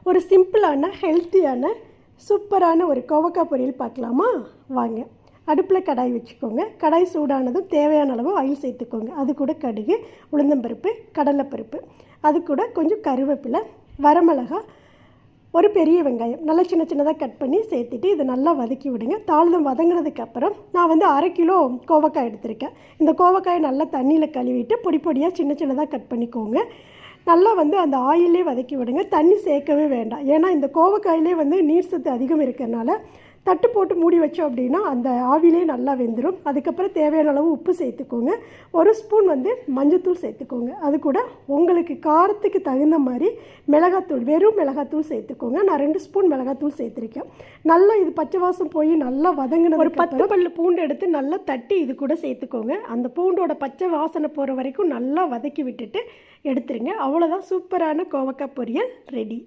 ஒரு சிம்பிளான ஹெல்த்தியான சூப்பரான ஒரு கோவக்காய் பொரியல் பார்க்கலாமா? வாங்க. அடுப்பில் கடாய் வச்சுக்கோங்க. கடாய் சூடானதும் தேவையான அளவு ஆயில் சேர்த்துக்கோங்க. அது கூட கடுகு, உளுந்தம்பருப்பு, கடலைப்பருப்பு, அது கூட கொஞ்சம் கருவேப்பிலை, வரமிளகா, ஒரு பெரிய வெங்காயம் நல்லா சின்ன சின்னதாக கட் பண்ணி சேர்த்துட்டு இதை நல்லா வதக்கி விடுங்க. தாளிதம் வதங்கினதுக்கப்புறம் நான் 1/2 கிலோ கோவக்காய் எடுத்திருக்கேன். இந்த கோவக்காயை நல்லா தண்ணியில் கழுவிட்டு பொடி பொடியாக சின்ன சின்னதாக கட் பண்ணிக்கோங்க. நல்லா அந்த ஆயிலே வதக்கி விடுங்க. தண்ணி சேர்க்கவே வேண்டாம். ஏன்னா இந்த கோவக்காயிலே நீர் சத்து அதிகம் இருக்கிறதுனால தட்டு போட்டு மூடி வச்சோம் அப்படின்னா அந்த ஆவிலே நல்லா வெந்துடும். அதுக்கப்புறம் தேவையான அளவு உப்பு சேர்த்துக்கோங்க. 1 ஸ்பூன் மஞ்சத்தூள் சேர்த்துக்கோங்க. அது கூட உங்களுக்கு காரத்துக்கு தகுந்த மாதிரி மிளகாத்தூள், வெறும் மிளகாத்தூள் சேர்த்துக்கோங்க. நான் 2 ஸ்பூன் மிளகாத்தூள் சேர்த்துருக்கேன். நல்லா இது பச்சை வாசம் போய் நல்லா வதங்கின ஒரு 10 பல்லு பூண்டு எடுத்து நல்லா தட்டி இது கூட சேர்த்துக்கோங்க. அந்த பூண்டோட பச்சை வாசனை போகிற வரைக்கும் நல்லா வதக்கி விட்டுட்டு எடுத்துருங்க. அவ்வளோதான், சூப்பரான கோவக்காய் பொரியல் ரெடி.